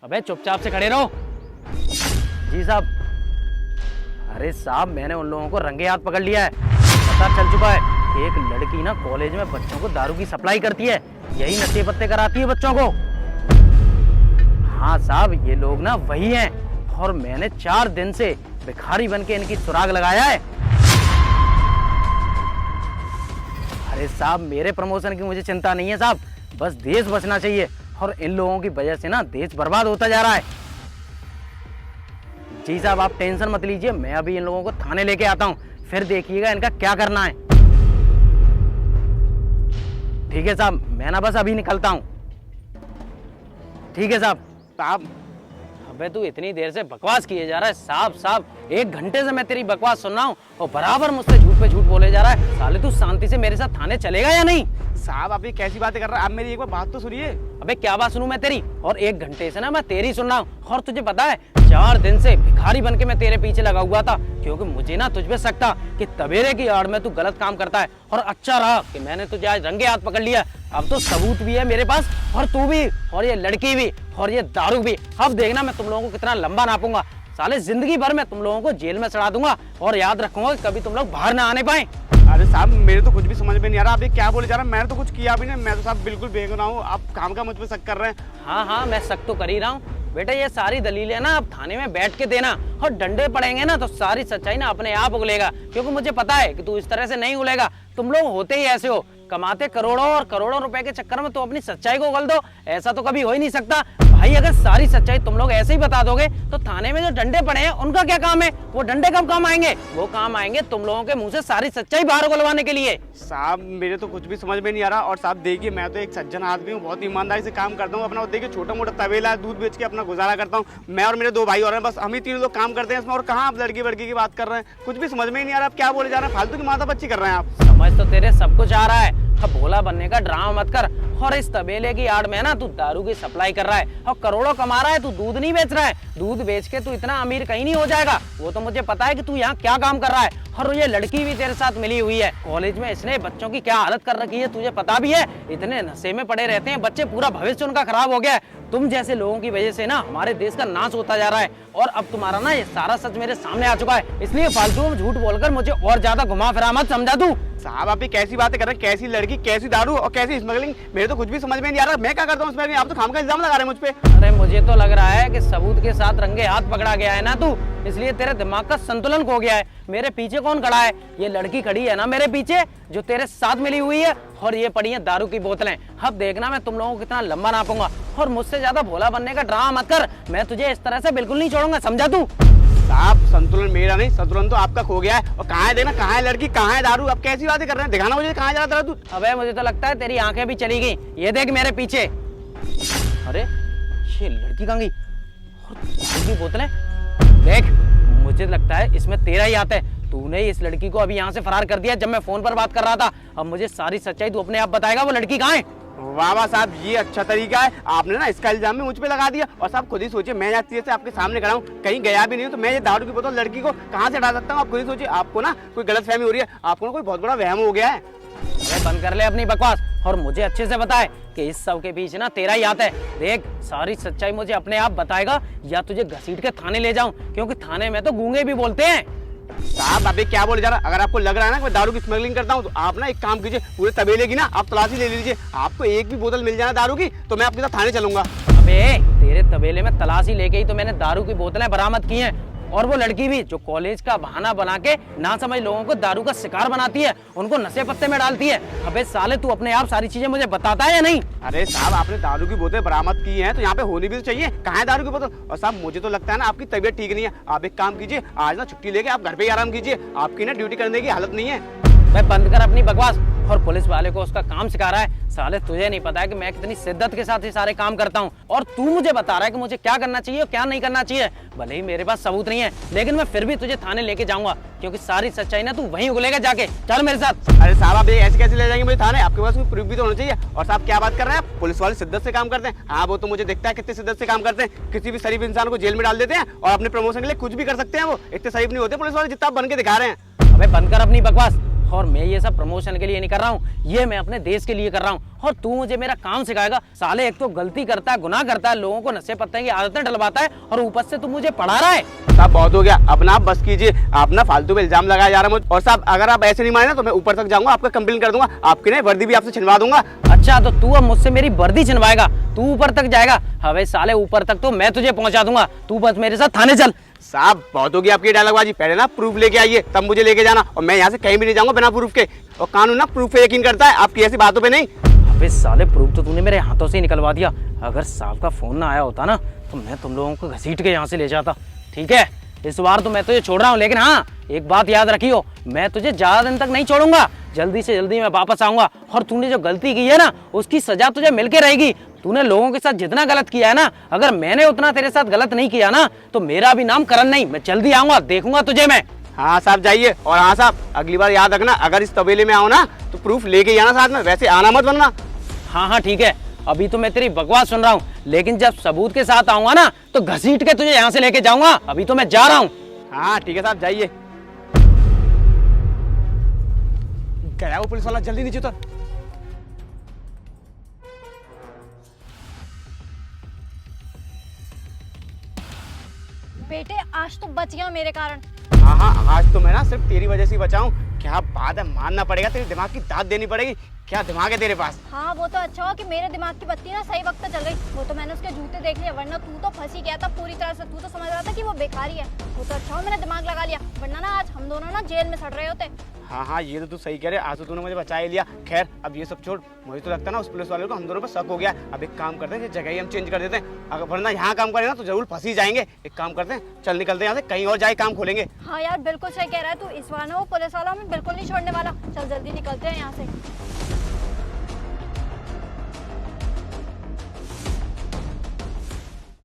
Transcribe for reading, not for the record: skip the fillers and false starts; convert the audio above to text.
अबे चुपचाप से खड़े रहो। जी साहब। अरे साहब, मैंने उन लोगों को रंगे हाथ पकड़ लिया है। पता चल चुका है कि एक लड़की ना कॉलेज में बच्चों को दारू की सप्लाई करती है, यही नशे पत्ते कराती है बच्चों को। हाँ साहब, ये लोग ना वही हैं और मैंने 4 दिन से भिखारी बन के इनकी सुराग लगाया है। अरे साहब, मेरे प्रमोशन की मुझे चिंता नहीं है साहब, बस देश बचना चाहिए और इन लोगों की वजह से ना देश बर्बाद होता जा रहा है। जी साहब, आप टेंशन मत लीजिए, मैं अभी इन लोगों को थाने लेके आता हूँ, फिर देखिएगा इनका क्या करना है। ठीक है साहब, मैं ना बस अभी निकलता हूँ। ठीक है साहब। साहब, अबे तू इतनी देर से बकवास किए जा रहा है। साहब साहब, 1 घंटे से मैं तेरी बकवास सुन रहा हूँ और बराबर मुझसे झूठ पे झूठ बोले जा रहा है। साले तू शांति से मेरे साथ थाने चलेगा या नहीं? साहब, आप ये कैसी बातें कर रहे हैं? आप मेरी एक बार बात तो सुनिए। अबे क्या बात सुनूं मैं तेरी? और 1 घंटे से ना मैं तेरी सुन रहा हूँ। और तुझे पता है 4 दिन से भिखारी बन के मैं तेरे पीछे लगा हुआ था, क्योंकि मुझे ना तुझ पे शक था कि तबेरे की आड़ में तू गलत काम करता है। और अच्छा रहा कि मैंने तुझे आज रंगे हाथ पकड़ लिया। अब तो सबूत भी है मेरे पास, और तू भी, और ये लड़की भी, और ये दारू भी। अब देखना मैं तुम लोगों को कितना लंबा नापूंगा। साले जिंदगी भर मैं तुम लोगों को जेल में चढ़ा दूंगा और याद रखूंगा कि कभी तुम लोग बाहर ना आने पाए। अरे साहब, मेरे तो कुछ भी समझ में नहीं आ रहा, आप ये क्या बोले जा रहे हैं? मैंने तो कुछ किया भी नहीं, मैं तो साहब बिल्कुल बेगुनाह हूँ। आप काम का मुझ पे शक कर रहे हैं। हाँ हाँ, मैं शक तो कर ही रहा हूँ बेटा। ये सारी दलीलें ना अब थाने में बैठ के देना, और डंडे पड़ेंगे ना तो सारी सच्चाई ना अपने आप उगलेगा, क्योंकि मुझे पता है कि तू इस तरह से नहीं उगलेगा। तुम लोग होते ही ऐसे हो, कमाते करोड़ों और करोड़ों रुपए के चक्कर में तो अपनी सच्चाई को उगल दो। ऐसा तो कभी हो ही नहीं सकता भाई। अगर सारी सच्चाई तुम लोग ऐसे ही बता दोगे तो थाने में जो डंडे पड़े हैं उनका क्या काम है? वो डंडे कब काम आएंगे? वो काम आएंगे तुम लोगों के मुंह से सारी सच्चाई बाहर उगलवाने के लिए। साहब, मेरे तो कुछ भी समझ में नहीं आ रहा। और साहब देखिए, मैं तो एक सज्जन आदमी हूँ, बहुत ईमानदारी से काम करता हूँ अपना। देखिए, छोटा मोटा तबेला दूध बेच के अपना गुजारा करता हूँ। मैं और मेरे 2 भाई और हैं, बस हम ही 3 लोग काम करते हैं इसमें। और कहाँ आप लड़की वड़की की बात कर रहे हैं? कुछ भी समझ में ही नहीं आ रहा। आप क्या बोले जा रहे हैं? फालतू की माथा बच्ची कर रहे हैं आप। समझ तो तेरे सब कुछ आ रहा है, अब भोला बनने का ड्रामा मत कर। और इस तबेले की आड़ में ना तू दारू की सप्लाई कर रहा है और करोड़ों कमा रहा है। तू दूध नहीं बेच रहा है, दूध बेच के तू इतना अमीर कहीं नहीं हो जाएगा। वो तो मुझे पता है कि तू यहाँ क्या काम कर रहा है। और ये लड़की भी तेरे साथ मिली हुई है। कॉलेज में इसने बच्चों की क्या हालत कर रखी है तुझे पता भी है। इतने नशे में पड़े रहते हैं बच्चे, पूरा भविष्य उनका खराब हो गया है। तुम जैसे लोगों की वजह से ना हमारे देश का नाश होता जा रहा है। और अब तुम्हारा ना ये सारा सच मेरे सामने आ चुका है, इसलिए फालतू में झूठ बोलकर मुझे और ज्यादा घुमा फिरा मत, समझा तू? साहब, आप ये कैसी बातें कर रहे हैं? कैसी लड़की, कैसी दारू और कैसी स्मगलिंग? मेरे तो कुछ भी समझ में नहीं आ रहा। मैं क्या करता हूँ इसमें? आप तो खाम का इल्जाम लगा रहे हैं मुझ पे। अरे मुझे तो लग रहा है कि सबूत के साथ रंगे हाथ पकड़ा गया है ना तू, इसलिए तेरे दिमाग का संतुलन खो गया है। मेरे पीछे कौन खड़ा है? ये लड़की खड़ी है ना मेरे पीछे, जो तेरे साथ मिली हुई है, और ये पड़ी है दारू की बोतलें। अब देखना मैं तुम लोगों को कितना लंबा नापूंगा। और मुझसे ज्यादा भोला बनने का ड्रामा मत कर, मैं तुझे इस तरह से बिल्कुल नहीं छोड़ूंगा, समझा तू? साहब, संतुलन मेरा नहीं, संतुलन तो आपका खो गया है। और कहाँ है देना, कहाँ है लड़की, कहाँ है दारू? आप कैसी बातें कर रहे हैं? दिखाना मुझे, कहाँ जा रहा था तू? अबे मुझे तो लगता है तेरी आंखें भी चली गई। ये देख मेरे पीछे। अरे ये लड़की कहाँ गई? और दारू की बोतलें देख, मुझे लगता है इसमें तेरा ही हाथ है। तूने इस लड़की को अभी यहाँ से फरार कर दिया जब मैं फोन पर बात कर रहा था। अब मुझे सारी सच्चाई तू अपने आप बताएगा, वो लड़की कहाँ है? वाह वाह साहब, ये अच्छा तरीका है। आपने ना इसका इल्जाम भी मुझ पे लगा दिया। और साहब खुद ही सोचिए, मैं यहाँ से आपके सामने खड़ा हूँ, कहीं गया भी नहीं हूँ, तो मैं ये दारू की बोतल लड़की को कहाँ से हटा सकता हूँ? आप खुद ही सोचिए। आपको ना कोई गलतफहमी हो रही है, आपको ना कोई बहुत बड़ा वहम हो गया है। अरे बंद कर ले अपनी बकवास और मुझे अच्छे से बता है कि इस सब के पीछे ना तेरा ही हाथ है। देख, सारी सच्चाई मुझे अपने आप बताएगा या तुझे घसीट के थाने ले जाऊं, क्योंकि थाने में तो गूंगे भी बोलते हैं। साहब, आप ये क्या बोले जा रहा है? अगर आपको लग रहा है ना कि मैं दारू की स्मगलिंग करता हूँ, तो आप ना एक काम कीजिए, पूरे तबेले की ना आप तलाशी ले लीजिए। आपको एक भी बोतल मिल जाए दारू की तो मैं आपके साथ थाने चलूंगा। अबे तेरे तबेले में तलाशी लेके ही तो मैंने दारू की बोतलें बरामद की हैं। और वो लड़की भी जो कॉलेज का बहाना बना के ना समझ लोगों को दारू का शिकार बनाती है, उनको नशे पत्ते में डालती है। अबे साले, तू अपने आप सारी चीजें मुझे बताता है या नहीं? अरे साहब, आपने दारू की बोतल बरामद की हैं तो यहाँ पे होनी भी तो चाहिए। कहाँ है दारू की बोतल? और साहब, मुझे तो लगता है ना आपकी तबीयत ठीक नहीं है। आप एक काम कीजिए, आज ना छुट्टी लेके आप घर पे ही आराम कीजिए। आपकी ना ड्यूटी करने की हालत नहीं है। मैं बंद कर अपनी बकवास। और पुलिस वाले को उसका काम सिखा रहा है। साले, तुझे नहीं पता है कि मैं कितनी शिद्दत के साथ ये सारे काम करता हूँ, और तू मुझे बता रहा है कि मुझे क्या करना चाहिए और क्या नहीं करना चाहिए। भले ही मेरे पास सबूत नहीं है, लेकिन मैं फिर भी तुझे थाने लेके जाऊंगा, क्योंकि सारी सच्चाई ना तू वहीं उगलेगा जाके। चल मेरे साथ। अरे साहब, आप ऐसे कैसे ले जाएंगे मुझे थाने? आपके पास कोई प्रूफ भी तो होना चाहिए। और साहब, क्या बात कर रहे हैं आप? पुलिस वाले शिद्दत से काम करते हैं। हाँ, वो तो मुझे दिखता है कितने शिद्दत से काम करते हैं। किसी भी शरीफ इंसान को जेल में डाल देते हैं और अपने प्रमोशन के लिए कुछ भी कर सकते हैं। वो इतने शरीफ नहीं होते पुलिस वाले जितना आप बन के दिखा रहे हैं। अबे बंद कर अपनी बकवास और मैं ये सब प्रमोशन के लिए नहीं कर रहा हूँ, ये मैं अपने देश के लिए कर रहा हूँ। और तू मुझे मेरा काम सिखाएगा? साले एक तो गलती करता है, गुनाह करता है, लोगों को नशे पत्ते की आदतें डलवाता है, और ऊपर से तू मुझे पढ़ा रहा है। साहब बहुत हो गया, अपना आप बस कीजिए, आप ना फालतू में इल्जाम लगाया जा रहा है मुझ। और साहब अगर आप ऐसे नहीं माने ना तो मैं ऊपर तक जाऊंगा, आपका कंप्लेन कर दूंगा, आपकी ना वर्दी भी आपसे छिनवा दूंगा। अच्छा, तो तू अब मुझसे मेरी वर्दी छिनवाएगा? तू ऊपर तक जाएगा? अबे साले ऊपर तक तो मैं तुझे पहुंचा दूंगा, तू बस मेरे साथ थाने चल। साहब बहुत होगी आपकी डायलॉगबाजी, पहले ना प्रूफ लेके आइए तब मुझे लेके जाना, और मैं यहाँ से कहीं भी नहीं जाऊंगा बिना प्रूफ के। और कानून ना प्रूफ पे यकीन करता है, आपकी ऐसी बातों पे नहीं। अबे साले प्रूफ तो तूने मेरे हाथों से ही निकलवा दिया। अगर साहब का फोन ना आया होता ना तो मैं तुम लोगों को घसीट के यहाँ से ले जाता। ठीक है, इस बार तो मैं तुझे छोड़ रहा हूँ, लेकिन हाँ एक बात याद रखियो, मैं तुझे ज्यादा दिन तक नहीं छोड़ूंगा, जल्दी से जल्दी मैं वापस आऊंगा। और तूने जो गलती की है ना उसकी सजा तुझे मिलके रहेगी। तूने लोगों के साथ जितना गलत किया है ना, अगर मैंने उतना तेरे साथ गलत नहीं किया ना तो मेरा भी नाम करण नहीं। मैं जल्दी आऊंगा, देखूंगा तुझे मैं। हाँ साहब जाइए, और हाँ साहब अगली बार याद रखना, अगर इस तबेले में आओ ना तो प्रूफ लेके ही आना साथ में, वैसे आना मत बनना। हाँ हाँ ठीक है, अभी तो मैं तेरी बकवास सुन रहा हूँ, लेकिन जब सबूत के साथ आऊंगा ना तो घसीट के तुझे यहाँ से लेके जाऊंगा। अभी तो मैं जा रहा हूँ। हाँ ठीक है साहब जाइए। गया वो पुलिस वाला, जल्दी नीचे उतर। बेटे आज तो बच गया मेरे कारण। हाँ हाँ, आज तो मैं ना सिर्फ तेरी वजह से ही बचा हूँ। क्या बात है, मानना पड़ेगा, तेरे दिमाग की दाद देनी पड़ेगी। क्या दिमाग है तेरे पास। हाँ वो तो अच्छा हो कि मेरे दिमाग की बत्ती ना सही वक्त पे चल गई। वो तो मैंने उसके जूते देख लिए, वरना तू तो फंस ही गया था पूरी तरह से। तू तो समझ रहा था कि वो बेकारी है। वो तो अच्छा हो मैंने दिमाग लगा लिया, वरना ना आज हम दोनों ना जेल में सड़ रहे होते। हाँ हाँ, ये तो तू सही कह रहे, आज तो तूने मुझे बचा ही लिया। खैर अब ये सब छोड़, मुझे तो लगता है ना उस पुलिस वाले को हम दोनों पर शक हो गया। अब एक काम करते हैं, ये जगह ही हम चेंज कर देते हैं, अगर वरना यहाँ काम करें ना तो जरूर फंस ही जाएंगे। एक काम करते हैं, चल निकलते हैं यहाँ से, कहीं और जाए काम खोलेंगे। हाँ यार बिल्कुल सही कह रहा है तू, इस बार ना वो पुलिस वाला हमें बिल्कुल नहीं छोड़ने वाला। चल जल्दी निकलते हैं यहाँ से।